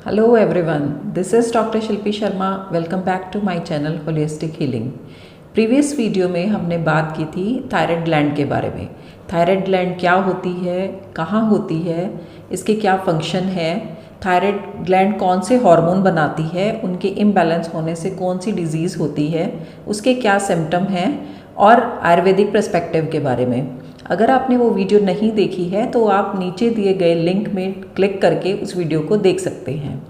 Hello everyone, this is Dr. Shilpi Sharma. Welcome back to my channel Holistic Healing. Previous video में हमने बात की थी thyroid gland के बारे में। थायराइड ग्लैंड क्या होती है, कहाँ होती है, इसके क्या फंक्शन है, थायराइड ग्लैंड कौन से हार्मोन बनाती है, उनके इम्बैलेंस होने से कौन सी डिजीज़ होती है, उसके क्या सिम्टम हैं और आयुर्वेदिक पर्सपेक्टिव के बारे में। अगर आपने वो वीडियो नहीं देखी है तो आप नीचे दिए गए लिंक में क्लिक करके उस वीडियो को देख सकते हैं।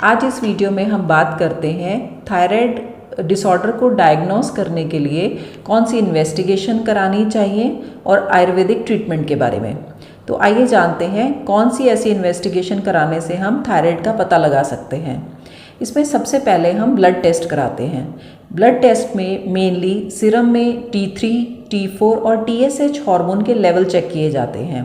आज इस वीडियो में हम बात करते हैं थायराइड डिसऑर्डर को डायग्नोस करने के लिए कौन सी इन्वेस्टिगेशन करानी चाहिए और आयुर्वेदिक ट्रीटमेंट के बारे में। तो आइए जानते हैं कौन सी ऐसी इन्वेस्टिगेशन कराने से हम थायराइड का पता लगा सकते हैं। इसमें सबसे पहले हम ब्लड टेस्ट कराते हैं। ब्लड टेस्ट में मेनली सीरम में T3, T4 और TSH हार्मोन के लेवल चेक किए जाते हैं।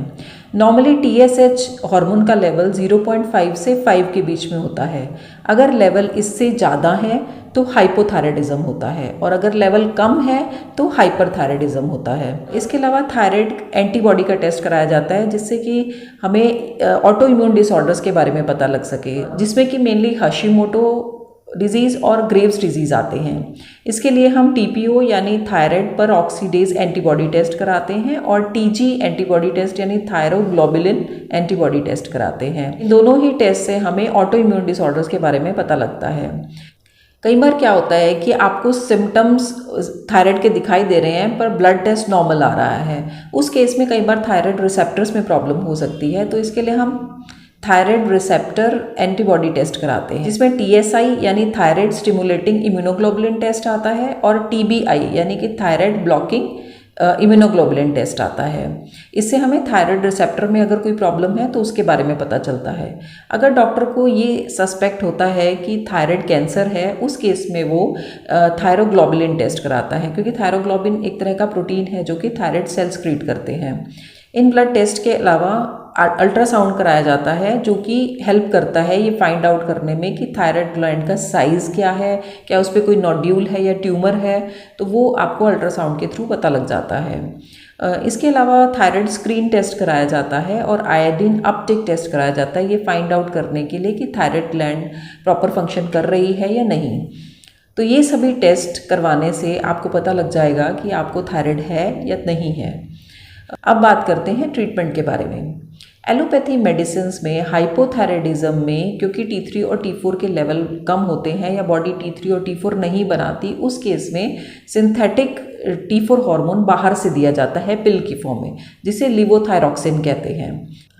नॉर्मली TSH हार्मोन का लेवल 0.5 से 5 के बीच में होता है। अगर लेवल इससे ज़्यादा है तो हाइपोथायराइडिज्म होता है और अगर लेवल कम है तो हाइपरथायराइडिज्म होता है। इसके अलावा थायराइड एंटीबॉडी का टेस्ट कराया जाता है जिससे कि हमें ऑटो इम्यून डिसऑर्डर्स के बारे में पता लग सके, जिसमें कि मेनली हाशिमोटो डिजीज़ और ग्रेव्स डिजीज़ आते हैं। इसके लिए हम TPO यानी थायराइड पर ऑक्सीडेज एंटीबॉडी टेस्ट कराते हैं और TG एंटीबॉडी टेस्ट यानी थायरोग्लोबुलिन एंटीबॉडी टेस्ट कराते हैं। इन दोनों ही टेस्ट से हमें ऑटो इम्यून डिसऑर्डर्स के बारे में पता लगता है। कई बार क्या होता है कि आपको सिम्टम्स थायराइड के दिखाई दे रहे हैं पर ब्लड टेस्ट नॉर्मल आ रहा है। उस केस में कई बार थायराइड रिसेप्टर्स में प्रॉब्लम हो सकती है, तो इसके लिए हम थायराइड रिसेप्टर एंटीबॉडी टेस्ट कराते हैं, जिसमें TSI यानी थायराइड स्टिमुलेटिंग इम्यूनोग्लोबुलिन टेस्ट आता है और TBI यानी कि थायराइड ब्लॉकिंग इम्यूनोग्लोबुलिन टेस्ट आता है। इससे हमें थायराइड रिसेप्टर में अगर कोई प्रॉब्लम है तो उसके बारे में पता चलता है। अगर डॉक्टर को ये सस्पेक्ट होता है कि थायराइड कैंसर है, उस केस में वो थायरोग्लोबुलिन टेस्ट कराता है, क्योंकि थायरोग्लोबिन एक तरह का प्रोटीन है जो कि थायराइड सेल सक्रीट करते हैं। इन ब्लड टेस्ट के अलावा अल्ट्रासाउंड कराया जाता है जो कि हेल्प करता है ये फाइंड आउट करने में कि थायराइड ग्लैंड का साइज़ क्या है, क्या उस पर कोई नोड्यूल है या ट्यूमर है, तो वो आपको अल्ट्रासाउंड के थ्रू पता लग जाता है। इसके अलावा थायराइड स्क्रीन टेस्ट कराया जाता है और आयोडीन अपटेक टेस्ट कराया जाता है ये फाइंड आउट करने के लिए कि थायराइड ग्लैंड प्रॉपर फंक्शन कर रही है या नहीं। तो ये सभी टेस्ट करवाने से आपको पता लग जाएगा कि आपको थायराइड है या नहीं है। अब बात करते हैं ट्रीटमेंट के बारे में। एलोपैथी मेडिसिन्स में हाइपोथायराइडिज्म में क्योंकि T3 और T4 के लेवल कम होते हैं या बॉडी T3 और T4 नहीं बनाती, उस केस में सिंथेटिक T4 हार्मोन बाहर से दिया जाता है पिल की फॉर्म में, जिसे लिवोथायरॉक्सिन कहते हैं।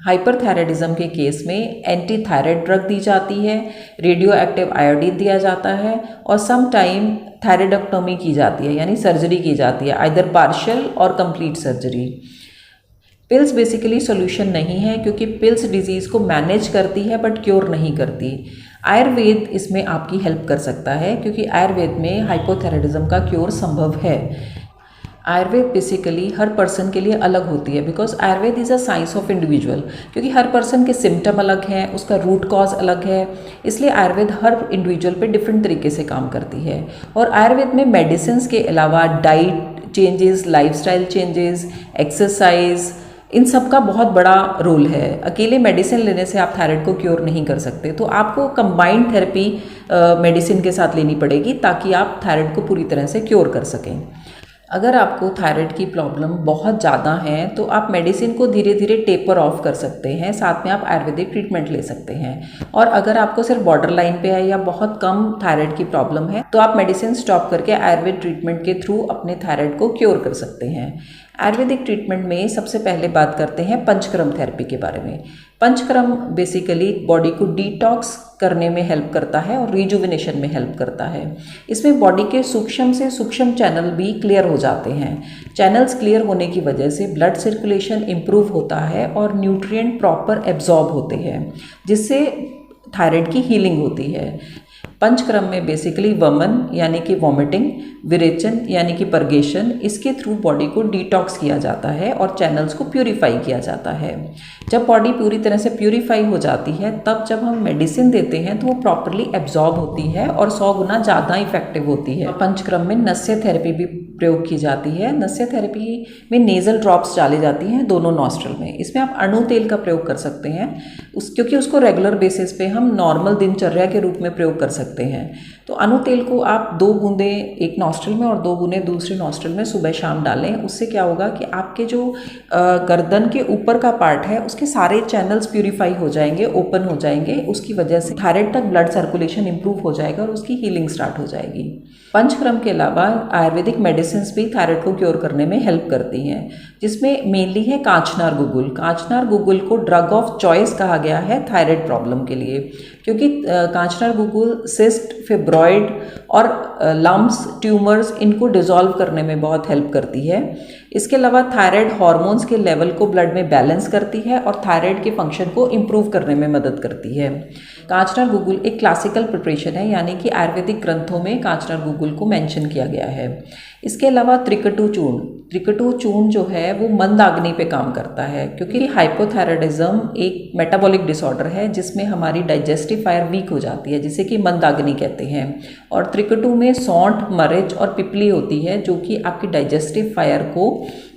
हाइपरथायराइडिज्म के केस में एंटी थायराइड ड्रग दी जाती है, रेडियो एक्टिव आयोडीन दिया जाता है और सम टाइम थायराइडेक्टोमी की जाती है यानी सर्जरी की जाती है, आइदर पार्शियल और complete surgery. Pills basically solution नहीं है क्योंकि पिल्स डिजीज़ को मैनेज करती है बट क्योर नहीं करती। आयुर्वेद इसमें आपकी हेल्प कर सकता है क्योंकि आयुर्वेद में हाइपोथायराइडिज्म का क्योर संभव है। आयुर्वेद बेसिकली हर पर्सन के लिए अलग होती है, because Ayurveda is a science of individual, क्योंकि हर पर्सन के सिम्टम अलग हैं, उसका रूट कॉज अलग है, इसलिए आयुर्वेद हर इंडिविजुअल पे डिफरेंट तरीके से काम करती है। और आयुर्वेद में मेडिसिन के अलावा diet changes, lifestyle changes, exercise, इन सब का बहुत बड़ा रोल है। अकेले मेडिसिन लेने से आप थायराइड को क्योर नहीं कर सकते, तो आपको कंबाइंड थेरेपी मेडिसिन के साथ लेनी पड़ेगी ताकि आप थायराइड को पूरी तरह से क्योर कर सकें। अगर आपको थायराइड की प्रॉब्लम बहुत ज़्यादा है तो आप मेडिसिन को धीरे धीरे टेपर ऑफ कर सकते हैं, साथ में आप आयुर्वेदिक ट्रीटमेंट ले सकते हैं। और अगर आपको सिर्फ बॉर्डर लाइन पे है या बहुत कम थायराइड की प्रॉब्लम है तो आप मेडिसिन स्टॉप करके आयुर्वेद ट्रीटमेंट के थ्रू अपने थायराइड को क्योर कर सकते हैं। आयुर्वेदिक ट्रीटमेंट में सबसे पहले बात करते हैं पंचकर्म थेरेपी के बारे में। पंचकर्म बेसिकली बॉडी को डिटॉक्स करने में हेल्प करता है और रिजुविनेशन में हेल्प करता है। इसमें बॉडी के सूक्ष्म से सूक्ष्म चैनल भी क्लियर हो जाते हैं। चैनल्स क्लियर होने की वजह से ब्लड सर्कुलेशन इम्प्रूव होता है और न्यूट्रिएंट प्रॉपर एब्जॉर्ब होते हैं, जिससे थायराइड की हीलिंग होती है। पंचक्रम में बेसिकली वमन यानी कि वॉमिटिंग, विरेचन यानी कि परगेशन, इसके थ्रू बॉडी को डिटॉक्स किया जाता है और चैनल्स को प्यूरिफाई किया जाता है। जब बॉडी पूरी तरह से प्यूरिफाई हो जाती है तब जब हम मेडिसिन देते हैं तो वो प्रॉपरली एब्जॉर्ब होती है और 100 गुना ज़्यादा इफेक्टिव होती है। पंचक्रम में नस्य थेरेपी भी प्रयोग की जाती है। नस्य थेरेपी में नेज़ल ड्रॉप्स डाली जाती हैं दोनों नॉस्ट्रल में। इसमें आप अणु तेल का प्रयोग कर सकते हैं क्योंकि उसको रेगुलर बेसिस पे हम नॉर्मल दिनचर्या के रूप में प्रयोग कर सकते हैं। तो अणु तेल को आप 2 बूंदें एक नॉस्ट्रल में और 2 बूंदें दूसरे नॉस्ट्रल में सुबह शाम डालें। उससे क्या होगा कि आपके जो गर्दन के ऊपर का पार्ट है उसके सारे चैनल्स प्यूरिफाई हो जाएंगे, ओपन हो जाएंगे। उसकी वजह से थायराइड तक ब्लड सर्कुलेशन इंप्रूव हो जाएगा और उसकी हीलिंग स्टार्ट हो जाएगी। पंचक्रम के अलावा आयुर्वेदिक मेडिसिन भी थायराइड को क्योर करने में हेल्प करती हैं, जिसमें मेनली है कांचनार गुगुल। कांचनार गुगुल को ड्रग ऑफ चॉइस कहा गया है थायराइड प्रॉब्लम के लिए, क्योंकि कांचनार गुगुल सिस्ट, फिब्रॉइड और लम्प्स, ट्यूमर्स, इनको डिसॉल्व करने में बहुत हेल्प करती है। इसके अलावा थायराइड हार्मोन्स के लेवल को ब्लड में बैलेंस करती है और थायराइड के फंक्शन को इम्प्रूव करने में मदद करती है। कांचनार गुगुल एक क्लासिकल प्रिपरेशन है, यानी कि आयुर्वेदिक ग्रंथों में कांचनार गुगुल को मेंशन किया गया है। इसके अलावा त्रिकटु चूर्ण जो है वो मंदाग्नि पे काम करता है, क्योंकि हाइपोथायराइडिज्म एक मेटाबॉलिक डिसऑर्डर है जिसमें हमारी डाइजेस्टिव फायर वीक हो जाती है, जिसे कि मंदाग्नि कहते हैं। और त्रिकटु में सौंठ, मरीच और पिपली होती है जो कि आपकी डाइजेस्टिव फायर को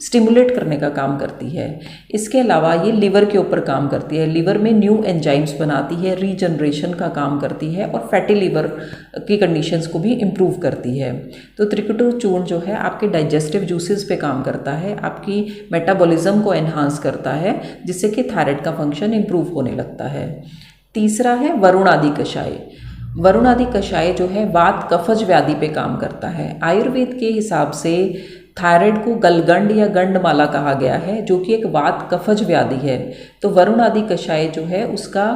स्टिमुलेट करने का काम करती है। इसके अलावा ये लिवर के ऊपर काम करती है, लिवर में न्यू एंजाइम्स बनाती है, रीजनरेशन का काम करती है और फैटी लिवर की कंडीशंस को भी इम्प्रूव करती है। तो त्रिकटु चूर्ण जो है आपके डाइजेस्टिव जूसेस पे काम करता है, आपकी मेटाबॉलिज्म को एनहांस करता है, जिससे कि थायराइड का फंक्शन इम्प्रूव होने लगता है। तीसरा है वरुण आदि कषाय। वरुण आदि कषाय जो है वात कफज व्याधि पे काम करता है। आयुर्वेद के हिसाब से थायराइड को गलगंड या गंडमाला कहा गया है, जो कि एक वात कफज व्याधि है। तो वरुण आदि कषाय जो है उसका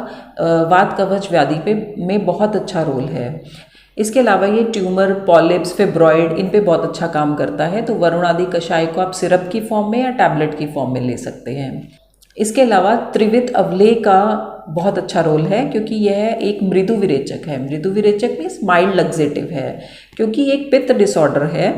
वात कफज व्याधि पे में बहुत अच्छा रोल है। इसके अलावा ये ट्यूमर, पॉलिप्स, फिब्रॉइड, इन पे बहुत अच्छा काम करता है। तो वरुण आदि कषाय को आप सिरप की फॉर्म में या टैबलेट की फॉर्म में ले सकते हैं। इसके अलावा त्रिवित अवलेह का बहुत अच्छा रोल है, क्योंकि यह एक मृदु विरेचक है। मृदु विरेचक मीन्स माइल्ड लग्जेटिव है, क्योंकि एक पित्त डिसऑर्डर है,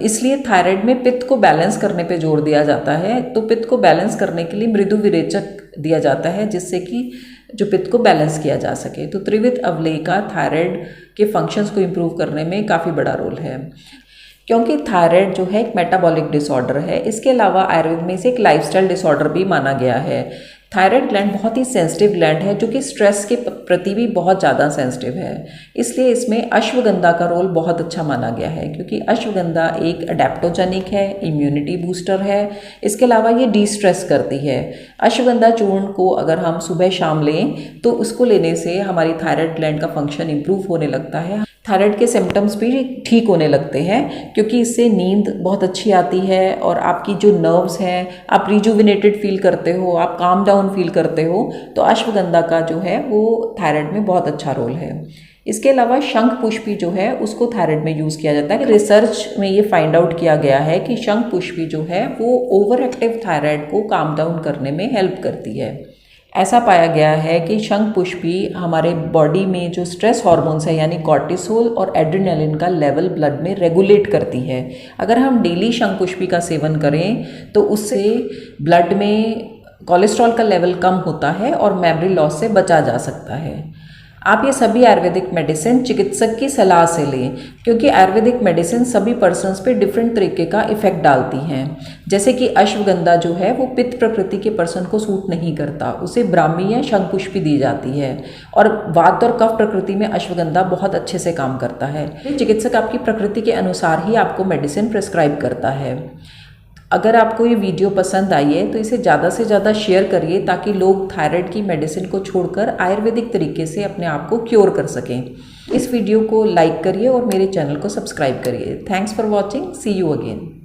इसलिए थायराइड में पित्त को बैलेंस करने पे जोर दिया जाता है। तो पित्त को बैलेंस करने के लिए मृदु विरेचक दिया जाता है, जिससे कि जो पित्त को बैलेंस किया जा सके। तो त्रिवित अवलेह का थायराइड के फंक्शंस को इम्प्रूव करने में काफ़ी बड़ा रोल है, क्योंकि थायराइड जो है एक मेटाबॉलिक डिसऑर्डर है। इसके अलावा आयुर्वेद में इसे एक लाइफस्टाइल डिसऑर्डर भी माना गया है। थायराइड ग्लैंड बहुत ही सेंसिटिव ग्लैंड है, जो कि स्ट्रेस के प्रति भी बहुत ज़्यादा सेंसिटिव है। इसलिए इसमें अश्वगंधा का रोल बहुत अच्छा माना गया है, क्योंकि अश्वगंधा एक अडेप्टोजेनिक है, इम्यूनिटी बूस्टर है। इसके अलावा ये डी स्ट्रेस करती है। अश्वगंधा चूर्ण को अगर हम सुबह शाम लें तो उसको लेने से हमारी थायराइड ग्लैंड का फंक्शन इम्प्रूव होने लगता है। थायराइड के सिम्टम्स भी ठीक होने लगते हैं, क्योंकि इससे नींद बहुत अच्छी आती है और आपकी जो नर्व्स हैं आप रिजुविनेटेड फील करते हो, आप काम डाउन फील करते हो। तो अश्वगंधा का जो है वो थायराइड में बहुत अच्छा रोल है। इसके अलावा शंख पुष्पी जो है उसको थायराइड में यूज़ किया जाता है। रिसर्च में ये फाइंड आउट किया गया है कि शंख पुष्पी जो है वो ओवर एक्टिव थायराइड को काम डाउन करने में हेल्प करती है। ऐसा पाया गया है कि शंख पुष्पी हमारे बॉडी में जो स्ट्रेस हार्मोन्स है यानी कॉर्टिसोल और एड्रेनालिन का लेवल ब्लड में रेगुलेट करती है। अगर हम डेली शंख पुष्पी का सेवन करें तो उससे ब्लड में कोलेस्ट्रॉल का लेवल कम होता है और मेमोरी लॉस से बचा जा सकता है। आप ये सभी आयुर्वेदिक मेडिसिन चिकित्सक की सलाह से लें, क्योंकि आयुर्वेदिक मेडिसिन सभी पर्सन्स पे डिफरेंट तरीके का इफेक्ट डालती हैं। जैसे कि अश्वगंधा जो है वो पित्त प्रकृति के पर्सन को सूट नहीं करता, उसे ब्राह्मी या शंखपुष्पी दी जाती है। और वात और कफ प्रकृति में अश्वगंधा बहुत अच्छे से काम करता है। चिकित्सक आपकी प्रकृति के अनुसार ही आपको मेडिसिन प्रिस्क्राइब करता है। अगर आपको ये वीडियो पसंद आई है तो इसे ज़्यादा से ज़्यादा शेयर करिए, ताकि लोग थायराइड की मेडिसिन को छोड़कर आयुर्वेदिक तरीके से अपने आप को क्योर कर सकें। इस वीडियो को लाइक करिए और मेरे चैनल को सब्सक्राइब करिए। Thanks for watching. See you again.